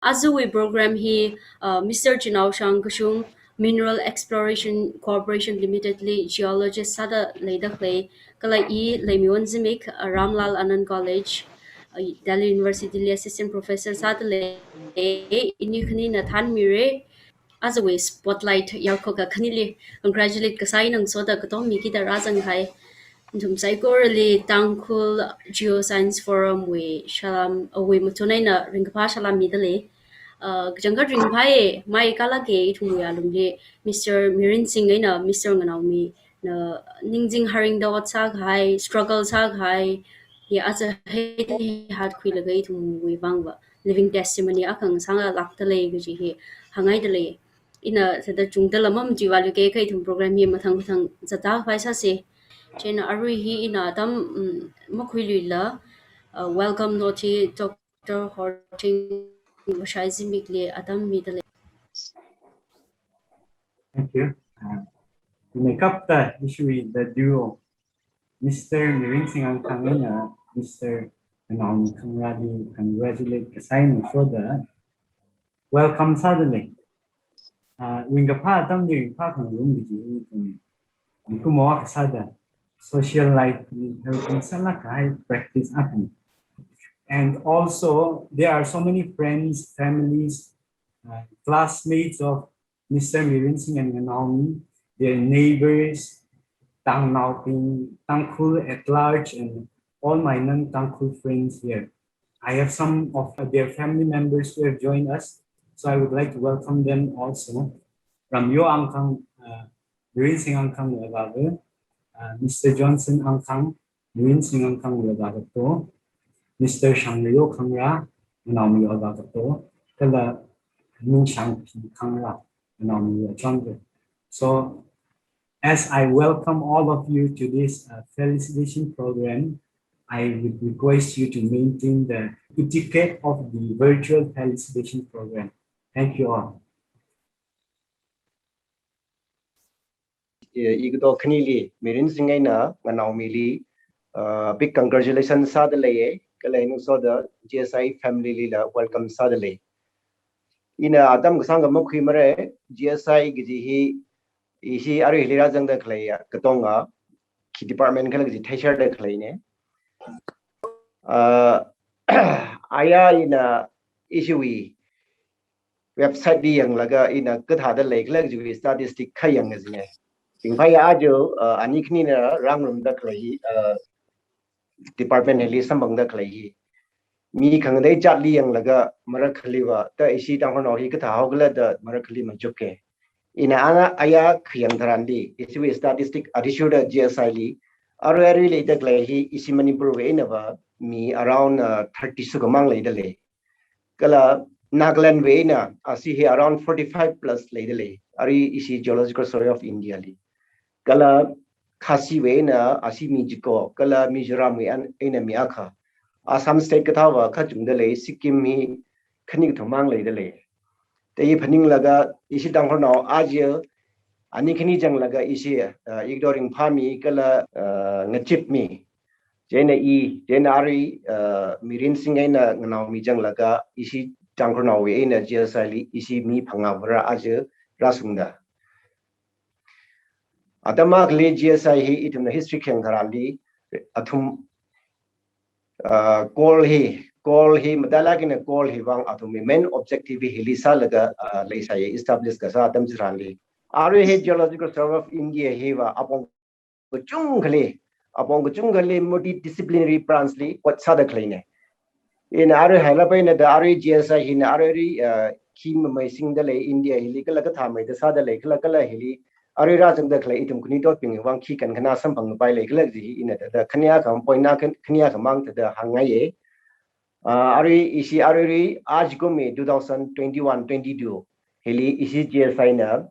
Azui program he Mr. Nganaomi Mineral Exploration Corporation Limited li Geologist sada leida clay kala lemion Zimik Ramlal Anand College Delhi University li Assistant Professor sada le ini khani na than mire as a way spotlight yarkoka kanili congratulate kasai nang soda katom miki da razang hai Dum Saigorali Tangkhul Geoscience Forum we shalam we mutunay na ringpa shalam midale jangka ringpa mai kala ke thumuya lumle Mr. Mirinsing na Mr. Nganaomi na ningjing haring dawat sa hai struggle sa hai ya asa he had kwilaga thumu we bangba living testimony akang sanga laktale guji he hangai dale ina sada chungdala mam jiwalu ke kai thum program ye mathang mathang zata paisa se Chena Arui hi in Adam Mokwilila, welcome Noti Dr. Horthing Washai Zimik Adam Middle. Thank you. To make up the issue with the duo, Mr. Mirinsing Angkang and Mr. Nganaomi Khangrah, congratulate Kasaino for the welcome suddenly. Ringapa Adam Ringpa Khangrah, Kumoa Kasada, social life, helping Salakai practice happen. And also, there are so many friends, families, classmates of Mr. Mirinsing and Nganaomi, their neighbors, Tangkhul at large, and all my non-Tangkhul friends here. I have some of their family members who have joined us, so I would like to welcome them also. Ramyo Angkang, Mirinsing Angkang, Mr. Johnson Angkang, Mirinsing Angkang, Mr. Shangriyo Khangrah, Nganaomi Khangrah, Kala Yingshangphi Khangrah, Nganaomi Khangrah. So, as I welcome all of you to this felicitation program, I would request you to maintain the etiquette of the virtual felicitation program. Thank you all. Igdo Knili, Mirinsing Nganaomi, big congratulations, Sadale. Kalainu so the GSI family lila welcome sadly. Ina Adam Sanga Mokimare, GSI Gizi he Ari Lirazang the Clay, Katonga, Key Department Galaxy Tasha the Clayne. Aya in a issue website the young laga in a good had a lake luxury statistic Kayang as in a Pingpaya Ajo, Aniknina, Rangram the Clay. Department li sambang da klai mi khang dei chat li yang laga marakhali wa ta isi tang no hi ka tha hogla da marakhali ma jukke ina ana aya khiyang tharandi isi statistic addition da GSI li arari le da klai hi isi manipur we na ba mi around 30 su gamang le da le kala Nagaland we na asi hi around 45 plus le da le ari isi geological survey of India li kala Khasi we na asimi jiko kala Mizoram we an enemy akha Assam state katawa khajung dele Sikkim mi khanik thomang le dele te phaning laga isi dang no aje ani khani jang laga isi ignoring Ringphami kala ngachip mi jena jenari Mirinsing na Nganaomi jang laga isi dang no we na GSI isi mi phangabra aje rasungda Adama le GSI hi itum na history khen garandi athum call hi madala kina call hi wang athum main objective hi lisa laga leisa ye establish ka sa atam jirandi are he geological survey of India hi wa apong chung khale multidisciplinary branch li what sa da khleine in are halapai na da are GSI hi na are kim mai sing da le India hi kala ka tha mai da sa da le kala hi Ari Rajang the clay itum kunito ping one kick and kana some pang by like in the Kanyakam point Kanyakamang to the Hangaye. Ari Ishi Ari Ajgumi 2021-22 Heli Ishi GSI na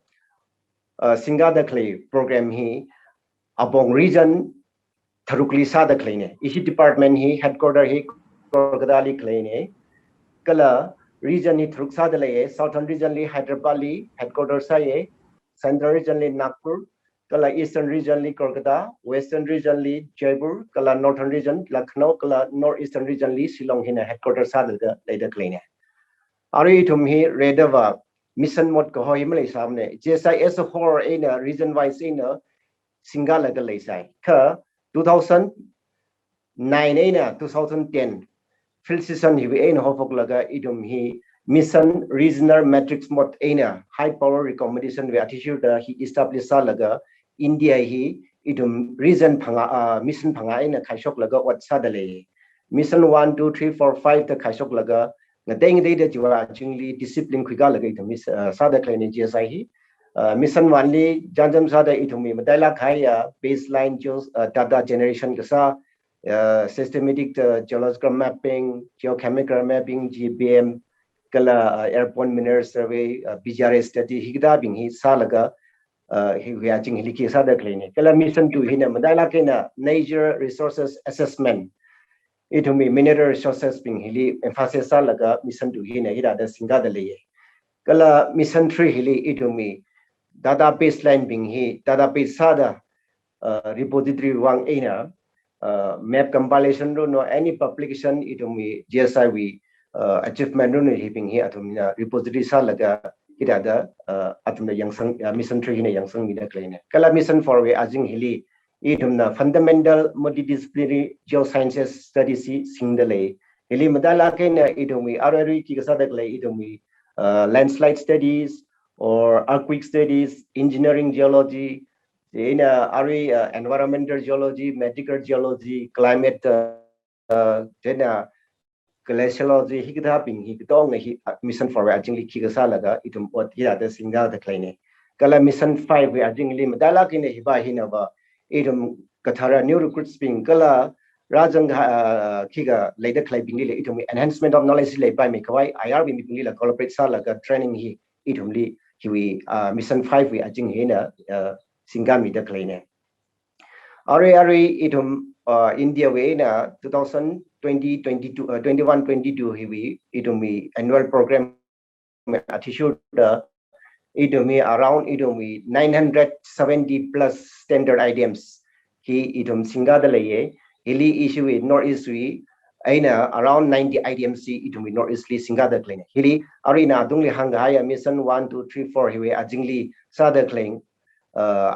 Singa the clay program he Abong region Tharukli Sa the clay Ishi department he headquarter he Korgadali clay Kala region he Truksa the lay southern region li Hyderabad headquarters say Central region li Nagpur, kala Eastern region li Kolkata, Western region li Jaipur, kala Northern region Lucknow, kala Northeastern region li Shillong hina headquarters sa da later clean. Ari itum hi redava mission mod ko hoi malay samne GSI as a whole in a region wise in a Singala galay ka 2009 in a 2010 Felicitation hi ein hofok laga itum hi mission regional matrix mod in a high power recommendation we attitude he established laga India hi itum region phanga mission phanga in a khaishok laga wat sadale mission 1 2 3 4 5 the khaishok laga ngateng de jiwa chingli discipline khuiga lagai to miss sada klein GSI hi mission wanli janjam sada itumi madaila khaya baseline data generation kasa systematic geological mapping geochemical mapping GBM kala airborne mineral survey BGR study higda bing hi salaga hi ya ching hi ki sada klein kala mission 2 hina madaila kena nature resources assessment itumi mineral resources being hili emphasis laga mission 2 hina ira da singa da leye kala mission 3 hili itumi database line being hi database sada repository wang ina map compilation no any publication itumi GSI we achievement no hi being hi atumina repository sa laga ira da atumna yangsang mission 3 hina yangsang mi da kleine kala mission 4 we ajing hili itumna fundamental multidisciplinary geosciences studies singdale heli madala kena itumi arari ki kasadakle itumi landslide studies or earthquake studies engineering geology in ari environmental geology medical geology climate tena glaciology hikda ping hikdong hi mission 4 we ajingli ki kasalaga itum ot hira da singa da kleine kala mission 5 we ajingli madala kena hiba hinaba itum kathara new recruits being kala rajang kiga later claiming le itum enhancement of knowledge le by me kawai IRB meeting la collaborate sala ga training hi itum li hiwi mission 5 we ajing hina singami da kleine ari itum India we na 2020 22 21 22 hiwi itumi annual program attitude itumi around itumi 970 plus standard items he itum singa dalaye hili issue with northeast we aina around 90 items itumi northeastly singa da clean hili arina dungli hanga haya mission 1 2 3 4 hiwe ajingli sa da clean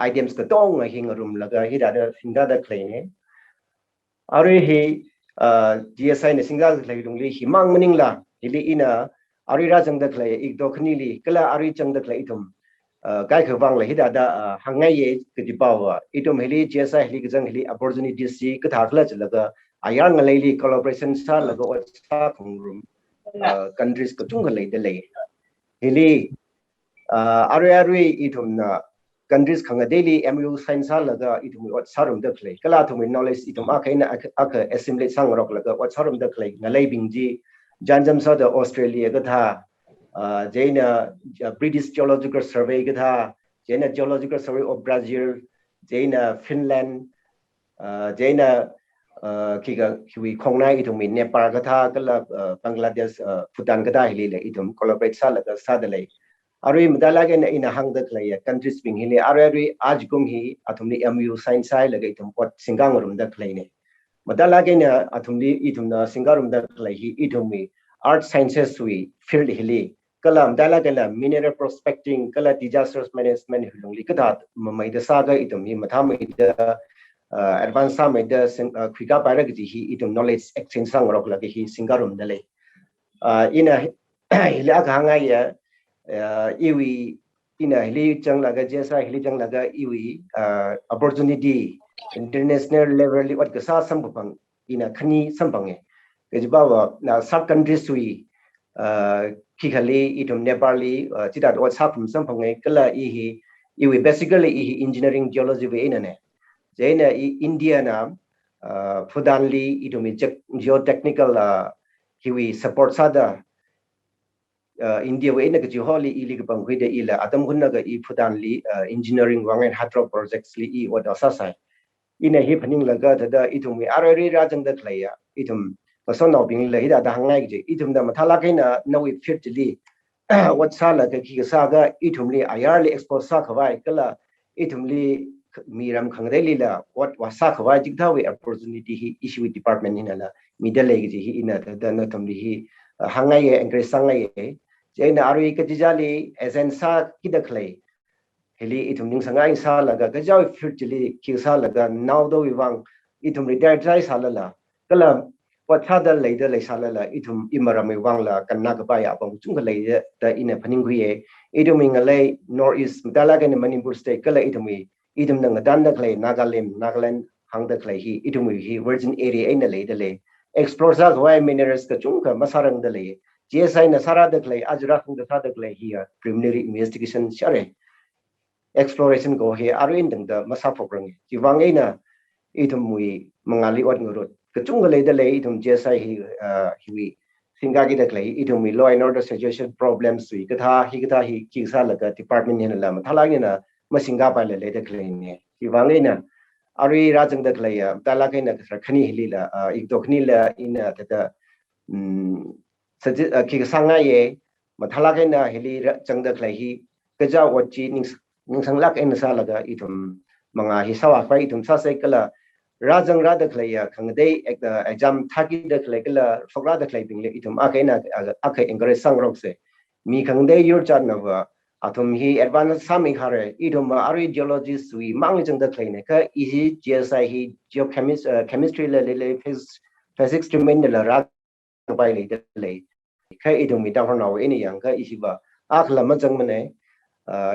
items ka tong hing room laga hida da singa da clean ari hi GSI ne singa da clean dungli himang maningla hili ina ari rajang da clean ikdokhni li kala ari chang da clean itum kai khawang la hida da hangai ye kitipawa itum heli GSI heli gajang heli opportunities si kathakla chalaga ayar ngalai li collaboration sa laga sa khungrum countries ko chung ngalai de lei heli ari itum na countries khanga daily MU science laga itum wat sarum da klei kala thumi knowledge itum akaina aka assimilate sang rok laga wat sarum da klei ngalai bingji janjam sa da Australia ga tha Jaina British Geological Survey gatha Jaina Geological Survey of Brazil Jaina Finland Jaina kiga kiwi khongnai itumi Nepal gatha kala Bangladesh Bhutan gatha hilile itum collaborate sa laga sadalai ari madala ge ina hangda klaya countries bing hili ari ajgum hi atumni MU science sai laga itum pot singang rum da klaine madala ge na atumni itumna singarum da klai hi itumi art sciences we field hili kalam dala kala mineral prospecting kala disasters management hulungli kada mai da saga itum hi matham ida advance sa mai da khika para gi hi itum knowledge exchange sang rok la hi singarum dale ina hila khanga ya iwi ina hili chang laga jesa hili chang laga iwi opportunity international level li wat ka sa sambang ina khani sambang e jibawa na sub countries we Kikhali itum Nepali chidat wat sapum sampang kala iwi basically engineering geology we inane jaina India na fudanli itum geotechnical hiwi support sada India we ina giholi ilig banghuide ila adam hunna ga fudanli engineering wangen hatro projects li wat asasai ina hi phaning laga thada itum arari rajang da klaya itum pasonau bing la hida da hangai je itum da mathala kaina nawi fitli what sala ka ki saga itumli ayarli expose sa khawai kala itumli miram khangreli la what wasa khawai jigdawi opportunity hi issue department ina la middle ge hi ina da na tamli hi hangai encourage sangai Jaina Ari Kajali as an sa kidakle. Heli itum ning sangai sa laga gajaw futurely kisa laga now do wang itum retired jai salala. Kala what other later like salala itum imarami wangla kan nakabaya bang chunga later the in a paninguye ituming a lay nor is Dalagan and Manipur state kala itumi itum nang danda clay Nagalim Nagaland hang the clay he itumi he virgin area in the later lay explores as why minerals the chunka masarang the lay GSI Nasara the clay Ajra the Sada clay here preliminary investigation share exploration go here are in the Masapokrang Jivangina itumui mangali wat ngurut kechunga lay the lay itum GSI he Singagi the clay itumi law and order situation problems we kata he kisa laga department in la mathalagina masinga pa le the clay ne Jivangina Ari Rajang the clay Dalakina Khani Hilila Igdokni la in the Kisanga ye, Matalagana Hili Jang the clay, Gaja watchi Ningsanglak and Salaga itum Manga Hisawa itum Sasekala Rajang Rada clay, Kangade exam Taki the Claygala, Fogra the clay itum Akena Aka encourage Sangrokse. Mi Kangde your Janova, Atom he advanced Sami Hare, itum Ari Geologist, we managing the Clayneka, easy GSI he geochemist chemistry physics to Mendela by lay. Kai idum mi dang now any young isiba akla majang mane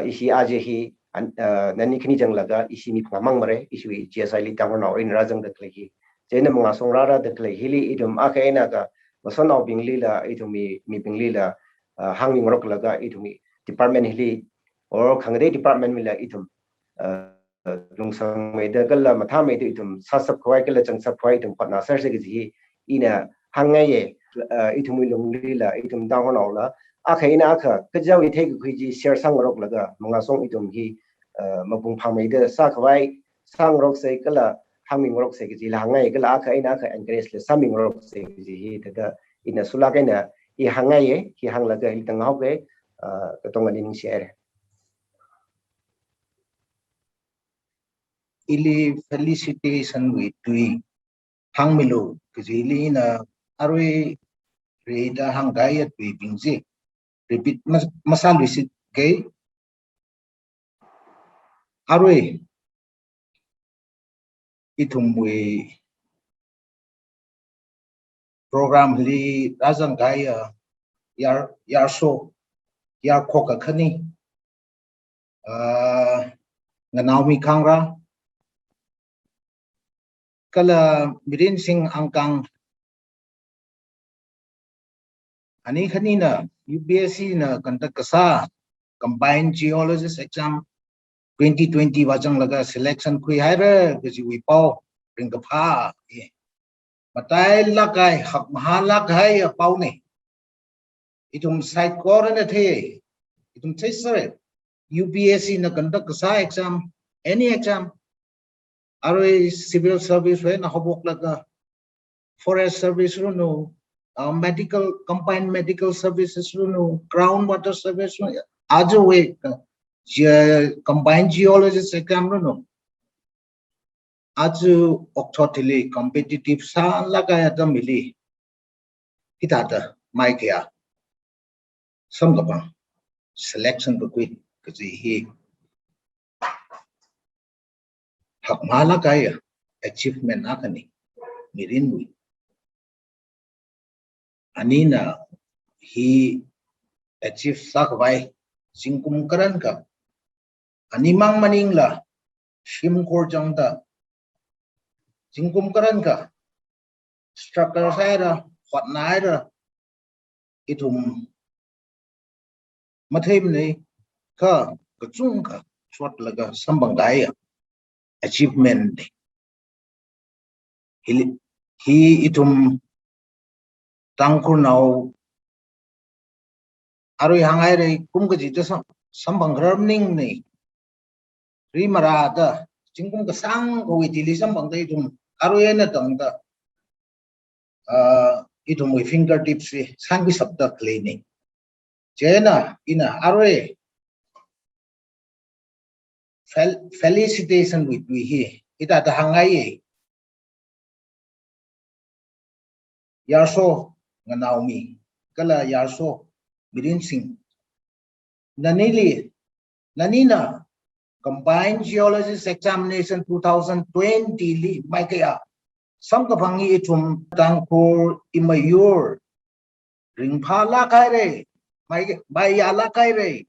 isi aje hi nani kini jang laga isi mi pamang mare isi GSI li dang now in rajang the clay jena mga songrara the clay hili idum akaina ga mason of binglila idum mi binglila hanging rock laga idum department hili or khangde department mila idum lungsang me da galla matha me idum sasap khwai kala chang sap khwai idum patna sar se gi ina hangaye itumilum lila itum down la akaina aka kajaw itheg khiji share sang rok laga manga song itum hi mapung phamai de sa khwai sang rok se kala haming rok se gi la ngai kala akaina aka encourage le saming rok se gi hi da ina sula kaina I hangai hi hang laga hi tang hau ke katong ani ning share ili felicitation with tui hangmilo kizili na arwe reda hangaya tui bingzi repeat masal visit ke arwe itumwe program li razang gaya yar so yar khoka khani Nganaomi Khangrah kala Mirinsing Angkang ani khani na UPSC na conduct kasa combined geologist exam 2020 wajang laga selection khui haira gaji wi pau ringapha matai lakai hak mahala kai pau ne itum site corner the itum chesare UPSC na conduct kasa exam any exam aroi civil service we na hobok laga forest service runo medical combined medical services runo groundwater service ajo we combined geologist exam runo ajo octotili competitive sa laga ya mili hitata mai kya samgapa selection ko kui kaji hi hak mala kaya achievement akani mirinwi anina he achieve sakwai singkum karan ka animang maningla shim korjangda singkum karan ka structure saira fatnaira itum mathem ne ka kachung ka short laga sambang daya achievement he itum Tangkhul now aroi hangai re kum ka ji ta sambang ning ne rimara da jingkum ka sang ko itili sambang dai tum aroi na tang da itum wi fingertips we sang bi sabda cleaning jena ina aroi felicitation with we he ita ta hangai yarso Nganaomi kala yarso Mirinsing Nanina Combined Geologist Examination 2020 li Maikaya Samkapangi itum Tangkhul Imayur Ringphala Kaire Bayala Kaire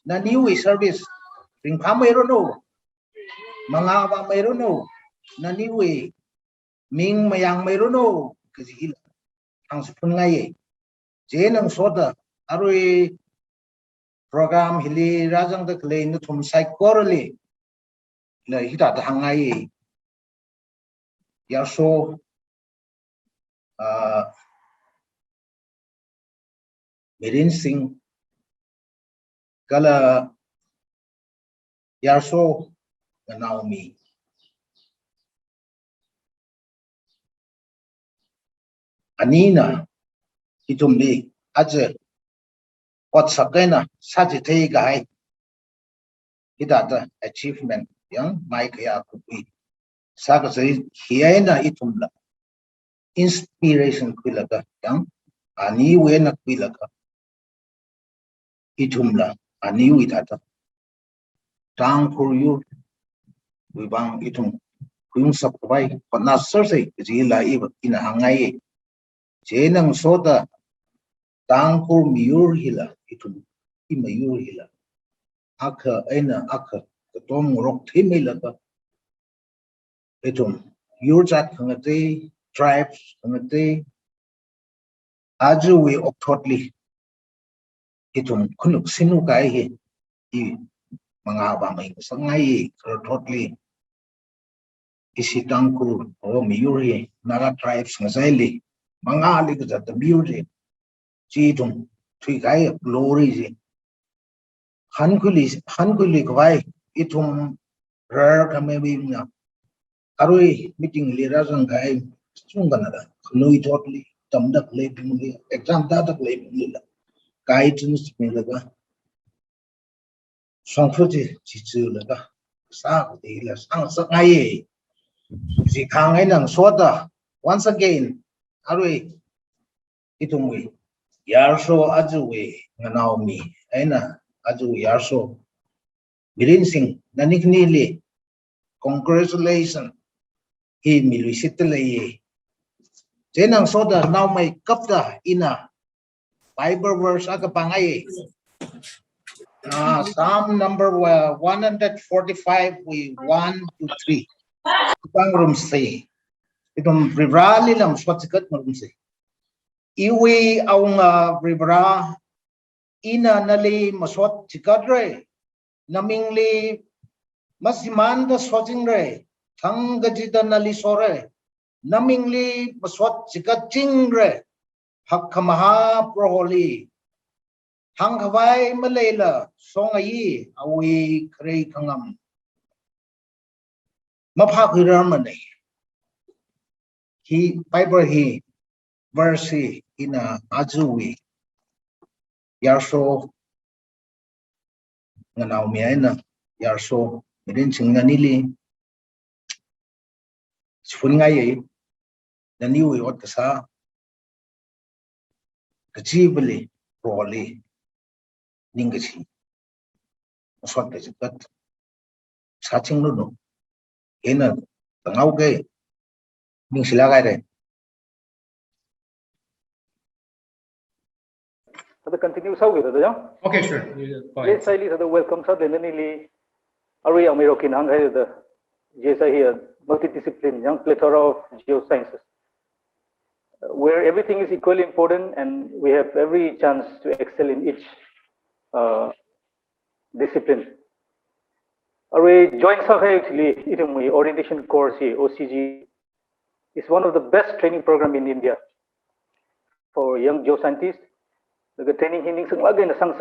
Naniwi service Ringphami Rono Mangaba Merono Naniwi Ming Mayang Merono Kazil Angspungaye Jenang Soda Arui program Hili Rajang the Clay Nutum Psychorally La Hita Hangai Yaso Mirinsing Kala Yaso Nganaomi Anina Itumli Aje What Sakena Sajite Guy Hidata achievement young Mike Yakubi Sakase Hiena Itumla Inspiration Quilaga young Ani Wena Quilaga Itumla Ani Witata Tangkhul you Wibang Itum Kung Sapai but not Cersei Zila even in a Hangai Jenang Soda Tangkhul Miur Hila Itum Imayur Hila Aka Ena Aka the Tom Rock Timilaka Itum Yurjat Hangate tribes Hangate Aju we Octotli Itum Kunuk Sinukai I Mangaba Mai Sangai totally Isi Tangkhul or Miuri Naga tribes Ngazali Mangali at the beauty Chitum Twikai glory Hankuli Kwai Itum Rare Kamebina Arui meeting Lirazangai Sunganada Nui totally Tamdak Laping exam data Laping guidance Milaga Songfuti Chichulaga Sa the Sangai Zikangan Soda once again Arui Itumwe Yarso Ajuwe Nganaomi Aina Aju Yarso Mirinsing Naniknili congratulations He Milisitale Jenang Soda now my kapta ina Bible verse Akapangai Psalm number 145 we 1 to 3 Pangrum say Itum Rivrali lam Swatikat Marum say Iwi Aunga Rivra Ina Nali Maswat Chikadre Namingli Masimanda Swatingre Tangajita Nali Sore Namingli Maswat Chikachingre Hakkamaha Proholi Hanghavai Malayla Songayi Awi Krei Kangam Maphakiramani He Piper he verse in a Azuwi Yarso Nganaomi Aina Yarso Mirinsing Nanili Spungaye Naniwi Otkasa Kachibali Proli Ningachi Maswat Kajikat Saching Luno Ena Tangauge Ningsilagare So the continue sa with the Okay, sure. yes I the welcome sa then nili Ari American hang the yes I hear multidiscipline young plethora of geosciences where everything is equally important and we have every chance to excel in each discipline. Ari join sa actually itumwi orientation course OCG is one of the best training program in India for young geoscientists. The training hining lagi na sang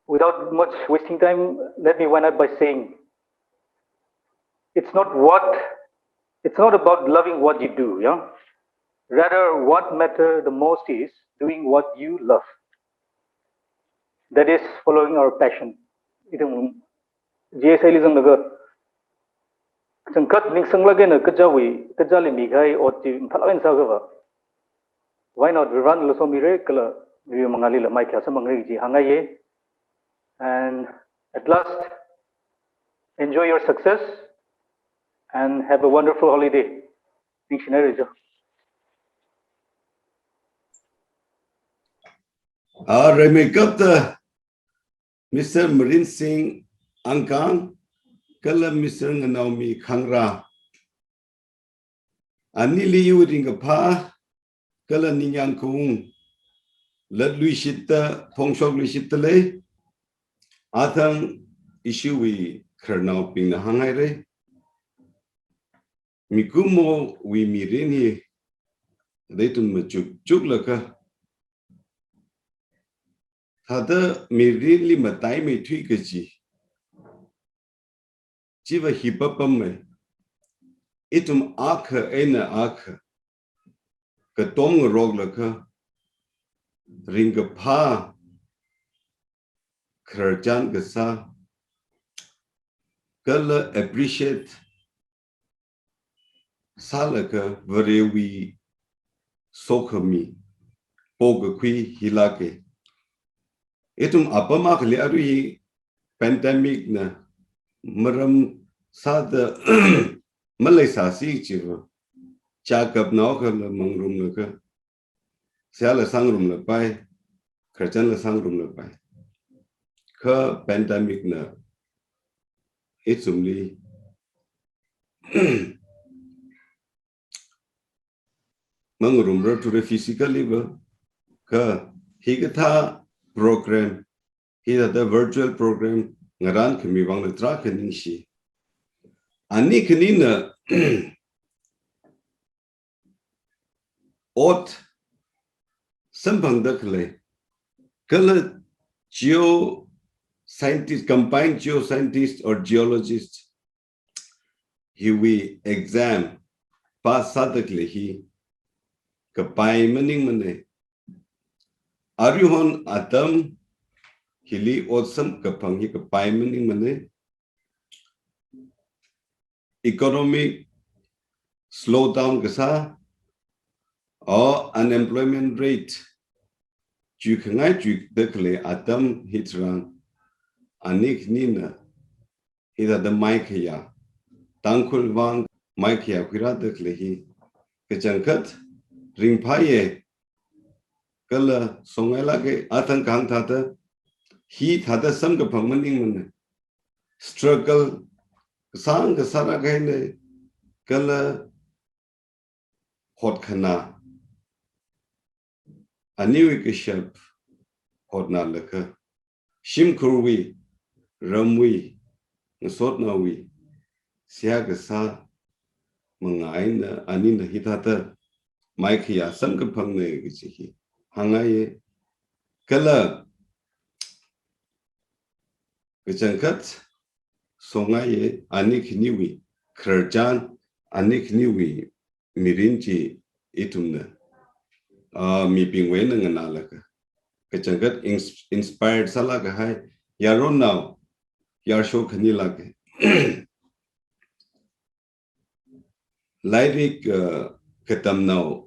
without much wasting time, let me wind up by saying it's not about loving what you do, yeah. Rather, what matters the most is doing what you love. That is following our passion. Itu GSI lisang naga sangkat ning sang lagi na kajawi kajali migai oti thalawen sa gaba. why not we run loso mire kala we mangali la mai kya sa mangri ji hangaye. And at last, enjoy your success and have a wonderful holiday. Remekapta Mr. Mirinsing Angkang, Kala Mr. Nganaomi Khangrah. Anili Udinga Pa, Kala Ninyan Kung, Let Luishita, Pongshok Luishitale, Athang Ishui Kernau Ping the Hangaire, Mikumo, we Mirini, Leitum Majuk Juglaka. Hada Mirini Matai me Twikaji. Jiva Hipapame. Itum Aka Ena Aka. Katom Roglaka. Ringapa. Kerjan Gasa. Kala appreciate Salaka Varewi Sokami. Pogakui Hilake. Itum Apamak Liarui pandemic na Maram Sada Malaysa Sichiva Chakap Nauka Mangrum Naka Sala Sangrum Lapai Kerjan la Sangrum Lapai Ka pandemic na Itumli Mangrum to the physical level Ka Higata program, here the virtual program, Ngaran can be one the track and Nishi. Ani Kanina ought Sampang Dakle, Color Geo-Scientist, combined Geo-Scientist or Geologist. He we exam, pass Sadakle, he Kapai Maning Mane. Aryuhon Atam Hili Osam Kapangi Kapaimaning Mane economic slowdown Gasa or unemployment rate Jukangai Juk Dekle Atam Hitran Anik Nina Hida the Maikaya Tangkhul Wang Maikaya Kira Deklehi Kajankat Ringphami Kala Songalake Atankang Tata he Tata Sam Kapamaning struggle Sang Saragane Kala Hotkana Aniwikishap Hotna Laka Shimkurwi Ramwi Nsotnawi Siagasa Mangaina Anina Hitata Maikia Samkapangne Gichi Hangaye Kala Gachankat Songaye Anik Niwi Kerjan Anik Niwi Mirinji Itumna Mi Pingwen and Alaka Gachankat inspired Salaka Hai Yaron now Yarsho Kanilake Lyric Katam now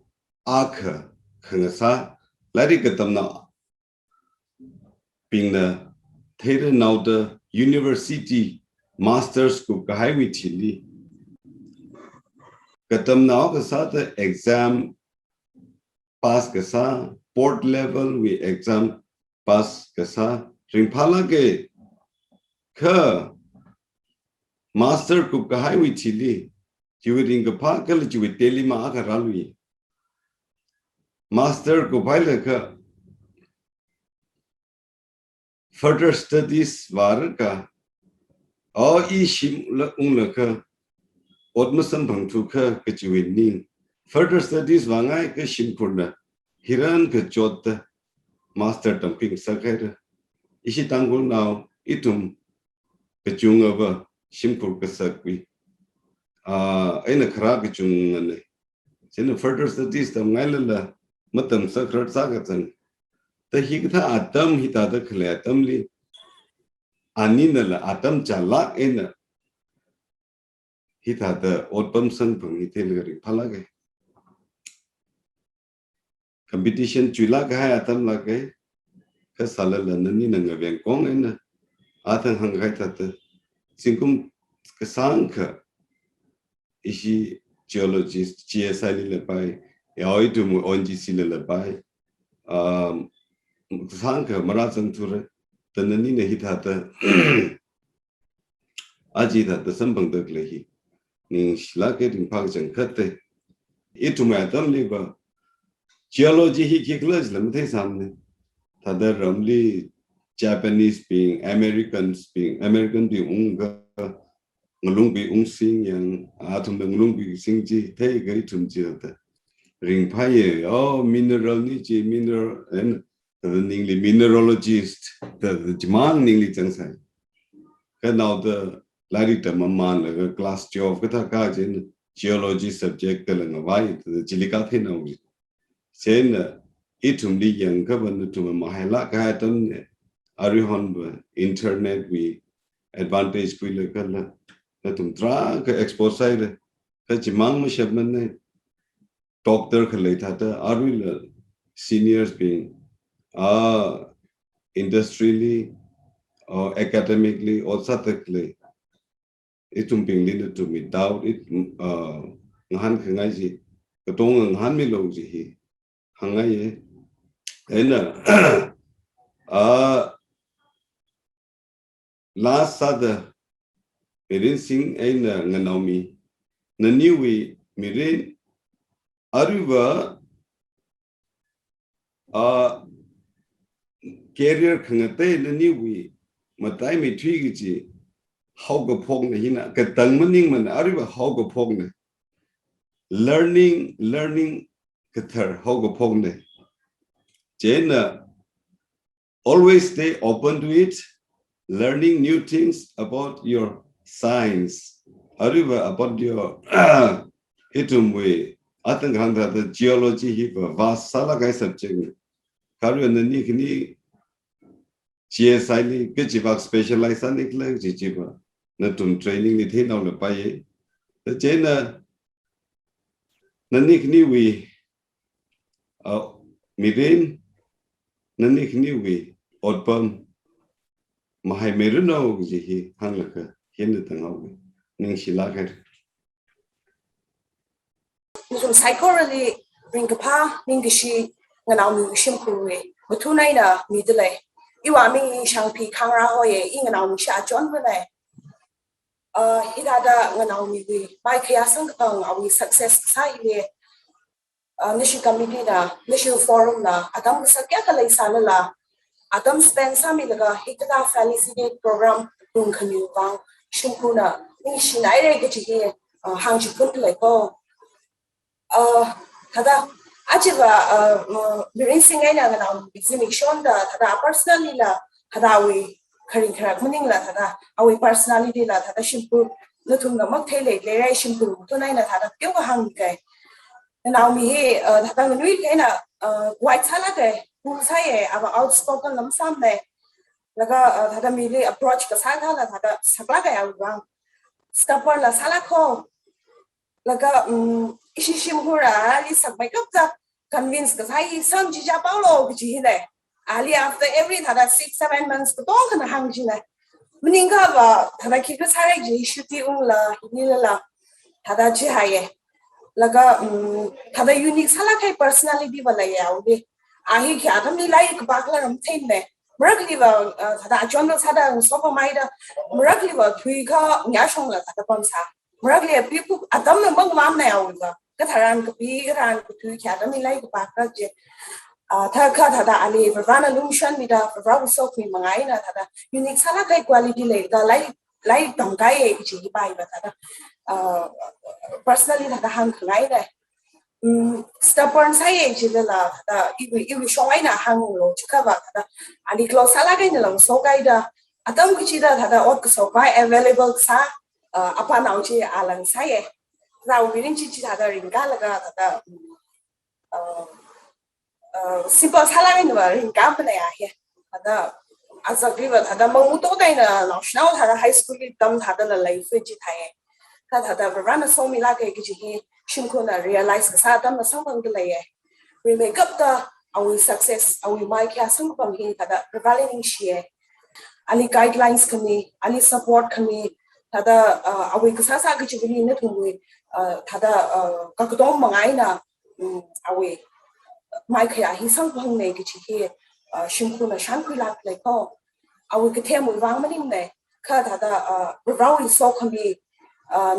Aka Kangasa Lyric Katam now Pingna Theatre now the University Masters को कहाई हुई थी कतम नाव के साथ exam pass के साथ port level we exam pass के साथ रिंफाला के क master को कहाई हुई थी जो रिंग पागल जो तेली में आकर रालुई master को भाई लगा further studies वार का और इशिम लगा Odmusam Bangtuka Kachuinin. Further studies Wangai Kashimkurna. Hiran Kachota Master Dumping Sakara. Ishi Tangkhul now Itum Kachungava Shimkur Kasakwi. In a Krakachung. Then further studies the Malala Matam Sakrat Sagatan. The Higta Atam Hitada Kalatamli Aninala Atam Chalak in Hita the old Bumson from Italy Palage. competition chula ka hai atam la ke ka salala nani nanga ben kong ena atan hangai tata singkum ka sanka ishi geologist GSI le pai yoi tu mu ONGC le pai sanka marazang ture tanani ne hitata aji tata sambang dak lehi ning shlake ring phak jang khate itu ma tam le ba geology hi kiklas lam the samne tada ramli Japanese being Americans being American being unga ngalung bi ungsing yang atum ngalung bi singji te gai tumji ta Ringphami mineral ni ji mineral and the ningli mineralogist the jman ningli changsai ka now the lari ta man la class job ka ka jin geology subject ka la wai the jilika the na wi sen itum li yang ka ban tu ma hala ka tan arihon internet we advantage kui le ka la tum tra ka expose side ka jimang ma shabman ne doctor ka le tha ta aril seniors being industrially or academically or satakle itum ping lin to me doubt it ngan khangai ji ka tong ngan mi lo ji hi hangai ye ena last sada Mirinsing Nganaomi Naniwi Mirin Aruba career khangate Naniwi Matai mi twigi how go pong hina ka tangmaning man Aruba how go pong learning kathar how go pong Jena always stay open to it, learning new things about your science. Arriba about your hitumwe. Atanganda the geology hipa vast salagai subject. Karu and the nikni GSI Kichivak specialized on it like Jijiba. Natum training it in on the paye. The Jena Nanikni we Mirin Nanikni we Odpam Mahai Meruno Jihi Hanlaka Hindatangawi Ning Shilakar. Psychorally Ringapa Ningishi Nganaomi Shimpuwe Mutunaina Midle Iwami Yingshangphi Khangrah Hoye Nganaomi Sha John Vele Hidada Nganaomi we by Kayasang our success side Nishi committee na Nishi forum na Adam Sakya Kalay Salala Adam spend some ilaga Hikata Felicitate program Tangkhul Bang Shumpuna Nishi Naire Gachi Hangji Puntleko Tada Ajiva Mirinsing Angkang Zimik Shonda Tada personally la Tada we Karing Muning la Tada our personality la Tada Shimpu Lutum the Moktele Lere Shimpu Tunaina Tada Yoga Hangke now me here Tada Nui Kena White Salade who say about outspoken Ramsan le Laga Tada Mili approach the Sata la Tada Sabaga Awang Stopper la Salako Laga Ishishimura, Lisa Makeup, convinced that I some Jija Paulo, which he there. Ali after every Tada 6-7 months to talk and hang Jina. Muningava, Tada Kikas Haraj, Shuti Ula, Nila, Tada Jihaye. Laga Tada unique Salakai personality Valaya, Ahi Kadami like Bakler and Tame. Miracle, Tada John Sada and Sopa Maida, Miracle, Twika, Yashong, Tada Bonsa. Miracle people at them among Mam now. Kataran Kapiran to Academy like Bakaji. Takata Ali, Ravana Lunshan, Mida, Rav Sophie Mangaina, unique Salakai quality later, like Dongai, by personally, the hang later. Stubborn science, you show in a hang low to cover, and the close Salagan along so guide. Adam Kichida had a work so by available sa upon Auchi Alan Saye. Now we didn't teach other in Galaga simple Salagan were in company here. As a giver, had a Mamuto national had a high school dumb had a life which it had a run a so me like a Shinkuna realized the Saddam or something delay. we make up our success our my kya sang pam hi tada prevailing share ali guidelines kami ali support kami tada our kasasa ga chibini na thumwe tada ka kdom mangai na our my kya hi sang pam ne gi chi shimku na shankui lat le ko our ke them wang manim ne ka tada rawi so kami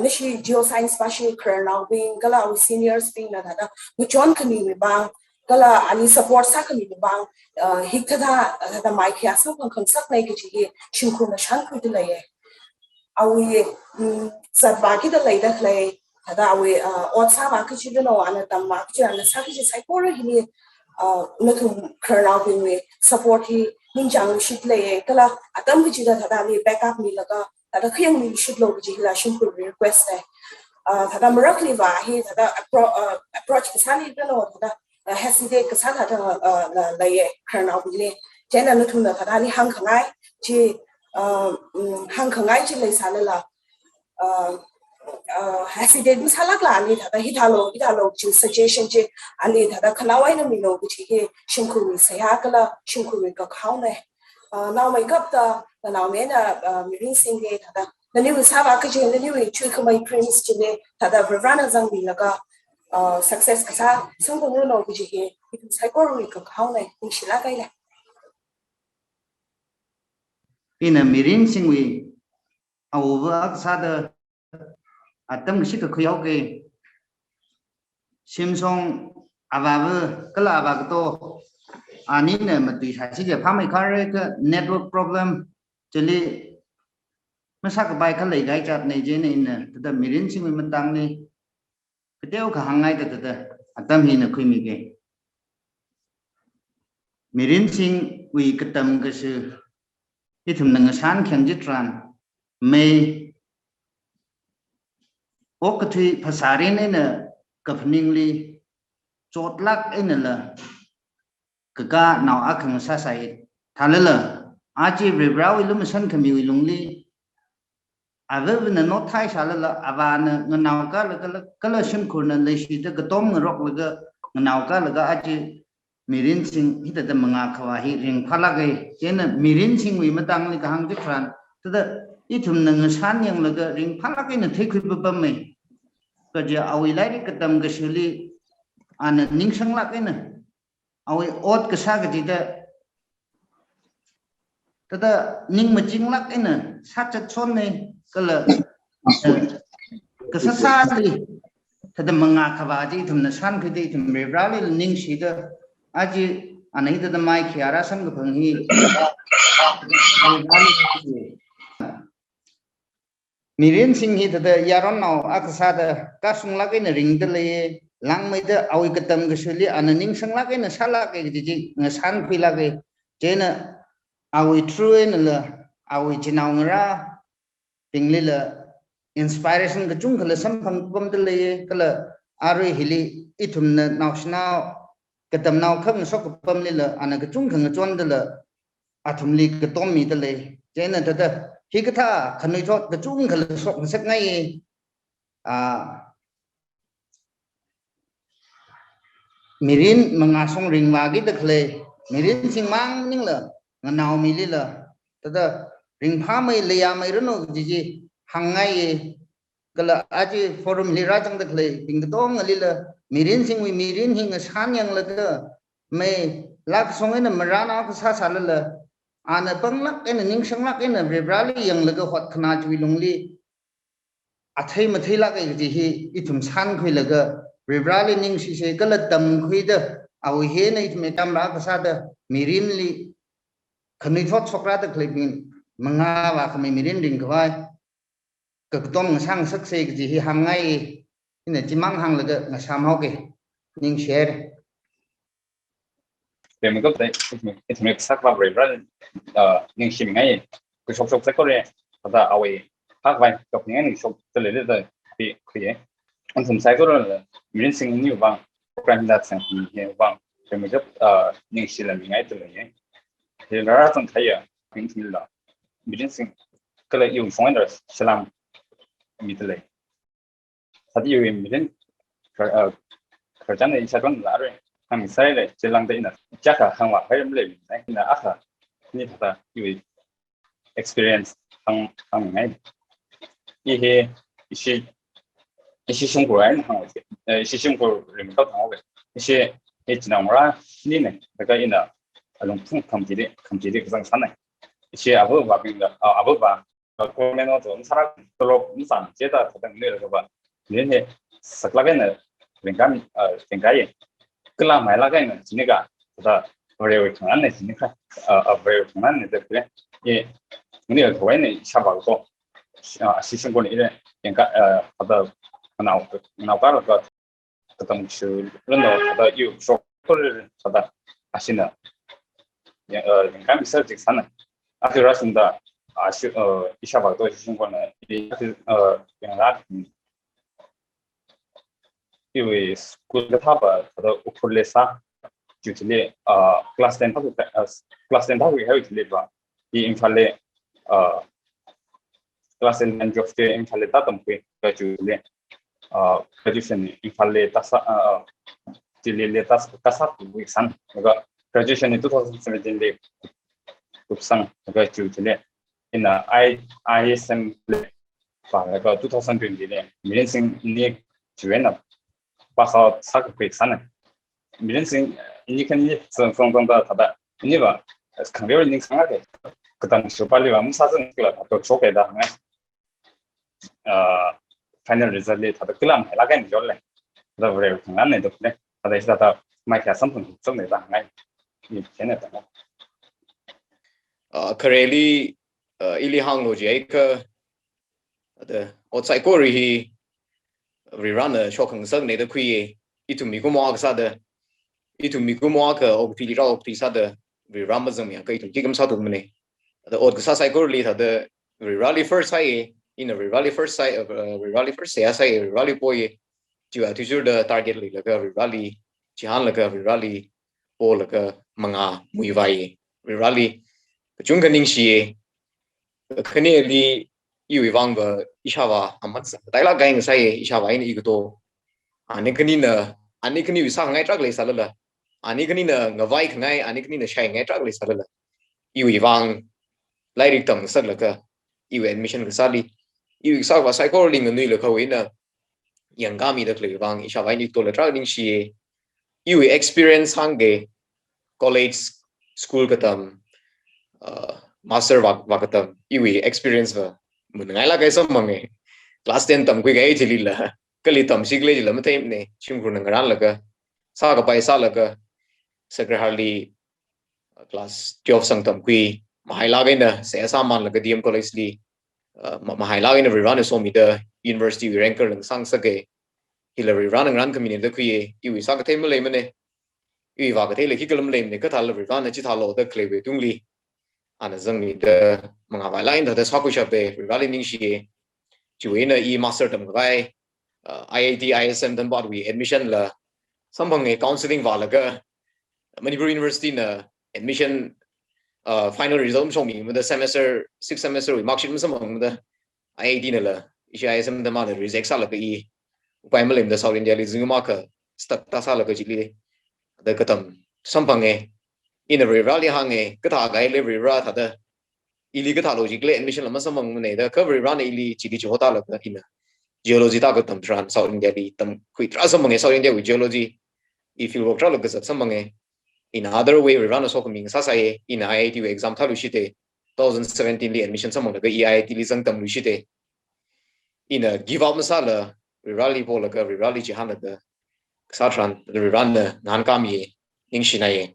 nishi geoscience bashi kerna wing kala our seniors being na tada we john kami we bang kala ani support sa kami we bang hikta tada my kya sang pam concept ne gi chi shimku na shankui de le awi satba ki de le da le tada awi otsa ba ki chi de no ana tam ma ki ana sa ki sai ko re hi na thum kerna wing we support hi Yingshangphi Khangrah kala atam ki chida thada ni backup ni laga thada khyang ni shit lo ki la shimpu request hai thada marakli wa hi thada approach kisani no thada hesitate kasa thada la ye khana bile jena nu thuna thada ni hang khangai chi chi le sala la hesitate misalak la ni thada hitalo chi suggestion chi ali thada khanawai na mi lo chi he shimku se ha kala shimku ka khaune now my up the now me na Mirinsing thada the new saba ka je the new chui khamai prince chine thada rana zang bi laga success ka sa sang ko no chi he psychology ka khaune ni shila kai la in a Mirinsing we our sada atam shi ka khuyau ke simsong avavu kala avaga to ani ne mati sa chi je phamai khare ka network problem chili masak bai kha lei gai chat nei je nei na ta Mirinsing we matang ni kedeu ka hangai ta atam hi na khui mi ke Mirinsing we katam ka su itum nang san khyang jitran mai okathui phasarin ena kapningli chotlak ena la kaga naw akhang sa sai thalala achi rebrawi lum san khami wi lungli avevna no thai salala avana nganaw ka la kala sim khurna leishi ta gatom ngrok laga nganaw ka laga achi Mirinsing hita da manga khawa hi ringphala ge jena Mirinsing wi matang ni kahang jitran tada itum nang san yang laga ringphala ge na thekhu babam mai ka ja awi lai ka tam ga shuli an ningsang la ge na awi ot ka sa ga ji da tada ning ma jing la ge na sa cha chon ne kala ka sa sa li tada manga khawa ji itum na san khu de itum me bra le ning shi da aji anai da mai khiara sam ga phanghi Mirinsing hi da yaron naw aksa da kasung la na ring da le lang mai da awi katam ga shuli ananing sang la na sala ke ji ngasan phi la ge jena awi true la awi chinaw ngara tingli la inspiration ga chung khala sam phang pam da le kala arui hili itum na naw katam naw khang sok pam le la ana ga chung khang chon da la athumli ka tom mi da le jena da hi ka tha khanoi thot ga chung khal sok sak ngai mirin manga song ring wa gi da khle mirin sing mang ning la Nganaomi li la da Ringphami le ya mai ro ji hangai kala aji forum li ra chang da khle ding dong ali la Mirinsing wi mirin hing san yang la da mai lak song ena marana ka sa sala la ana panglak ena ningsang lak ena rebrali yang la ga hot khana chui lungli athai mathai la ka ji hi itum san khui la ga rebrali ning si se kala tam khui da aw he nei me tam ra ka sa da mirin li khani thot sokra da khlebin manga wa khami mirin ding khwai ka tom sang sak se ji hi hangai ina chimang hang la ga ngasam ho ke ning share để mình có thể mình sắc vào rồi rất nhưng khi mình ngay cái số số sẽ có đấy và ao phát vay gặp những cái số từ lấy rồi bị khỉ anh thường sai có là mình sinh nhiều bằng program đặt sang nhiều bằng thì mình giúp nhưng khi là mình ngay từ lấy thì nó rất là thấy mình thì là mình sinh cái là dùng phone rồi sẽ làm mình từ lấy thật nhiều mình khởi trang này sẽ còn là rồi mình sai đấy chỉ làm đấy là chắc là hàng hóa phải làm lên đấy là ác là như thế như experience hàng ngày 이게 이시 중국에 하는 거지. 이시 중국을 또 하고 이시 지나오라 니네 내가 이나 농풍 감지리 그상 산에 이시 아버바 빈가 아버바 고면어 좀 사람들로 인상 제다 같은 뇌를 봐. 얘네 saklavene ringami ringai kala mai la gaina jinika da very thang ne jinika very thang ne de kle ye ni de thoi ne cha ba ko assistant ko ni de yanka da na ka la ka tam chu no da yu so ko da asina ya ringami search sana after us da isha ba to assistant ko ne yang la 이외 스쿨 타바 더 오플레사 주틀레 클래스 10 하고 클래스 10 하고 해야 될바 이 인팔레 클래스 10 조프테 인팔레 따덤게 가주레 그래주션 인팔레 따사 딜레레 따사 위산 그가 그래주션이 2017년에 급상 그가 주틀레 이나 ISM 바가 2020년에 미렌싱 니 주에나 pass sak quick sana Mirinsing Angkang 성공다 다다 이니바 강별 링 상하게 그다음 쇼빨리 와무 사전 클라 또 초게다 파이널 리저트 다다 클람 해라게 jorle da vre ngane do ne da isata mai kha samphun somne da ngai ni chene da currently ili hang lo je ka the outside ko ri rerun the shocking sung ne de kui itu mi ko mo sa de itu mi ko mo ka o ti ra o ti sa de rerun ma zang ya ka itu ki kam sa de ne the od sa sai ko li the rally first sai in a rally first sai of rally first sai rally boy ju a tu the target li la ka rally chi han la ka rally o la ka manga mui vai rally chung kan ning shi khane li yu wang ba isha wa amat dai la gang sai isha wa ni igudo ani kani na ani kani wi sa ngai trak le sa la ani kani na ngawai khngai ani kani na shai ngai trak le sa la yu wang lai ri tang sa la ka yu admission ka sa li yu sa wa sai ko ling nui le ka wi na yang ga mi de le wang isha wa ni to le trak ding shi yu experience hang ge college school ka tam master wa ka tam yu experience va mình ngay là cái số mà nghe class 10 tầm quy cái thì là cái li tầm xích lấy là mới thêm này chim cũng nâng là cái sao cái bài sao là cái secretary class 12 sang tầm quy mà hay là cái nè sẽ sao mà là cái điểm college li mà hay là cái nè rerun so mi the university ranker nâng sang sa cái thì là rerun nâng community quy yêu sao cái thêm mới lên này yêu vào cái thế là khi cái lâm lên này cái thằng là rerun này chỉ thằng lộ the clay về tung li anh rằng mi the mga vai lain the soku shape rally ning shi chuina e master tam vai IIT ISM dan bot we admission la sambang e counseling wa la ga Manipur University na admission final result so mi the semester 6 semester we mark sheet sambang the IIT na la ISM dan ma reject sa la ka e upai malim the South India li zingma ka stuck ta sa la ka jili the katam sambang e in a rally hang e ka tha ga le ra tha da Geological admission lama samang ne the cover run ili chili chota la in Geology ta ko tam tran South India li tam kui tra samang South India with Geology if you work tra lo ka samang in other way we run so coming sa sai in IIT exam tha lu shite 2017 li admission samang la IIT li sang tam lu shite in a give up masala we rally po la ka we rally chi han la sa tran the run nan kam ye ning shi na ye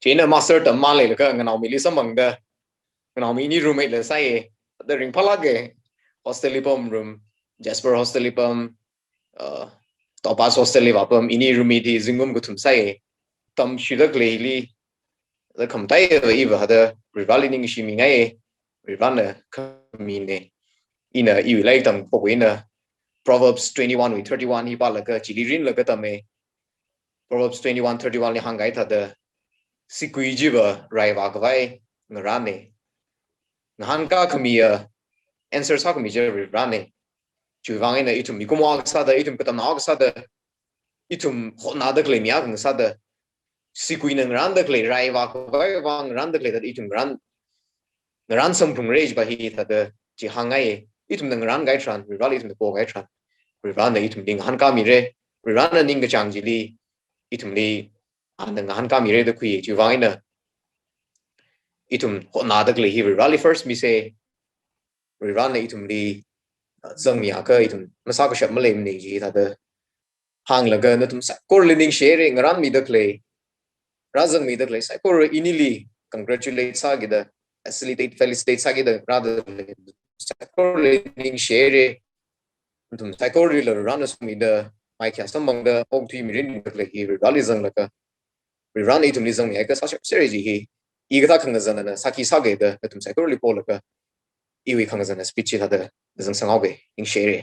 china master tam ma le ka Nganaomi li samang da Nganaomi ni roommate le sai the Ringphami hostelipum room Jasper hostelipum Topas hostelipum ini roommate zingum gutum sai tam shudak le li the kamtai eva hada rivalining shi mi ngai rivana kamine ina I like tam poina Proverbs 21 with 31 hi pala ka chilirin la ka tame Proverbs 21:31 li hangai tha the sikui jiba rai wa ka vai ngarane ngahan ka khmia answer sa khmi je rane chu wang ina itum mi ko mo sa da itum ka tam na sa da itum hotna da claim ya sa da sikuin ng ran da clay rai wa wang ran da clay that itum ran sam phung rage ba hi ta da ji hangai itum ng ran gai tran ri itum ko gai tran ri ran da itum ding han ka mi re ri ran na ning ga chang ji li itum li an ng han ka mi re da kui ji wang na itum hotna da clay hi ri first mi say ri ran na itum li zang ya ka itum masa ko shap malay ni ji ta da hang la ga na tum sa kor learning sharing ran mi da clay razang mi da clay sa kor inili congratulate sa gi da facilitate felicitate sa gi da rather sa kor learning share tum sa kor la ran as mi da mai kya sam bang da ok thi mi rin da clay hi realizing la ka ran itum ni zang mi ka sa series hi i ga ta khang zan na sa ki sa ge da tum sa kor li ko la ka i wi khang zan speech ha da zang sang au ge in share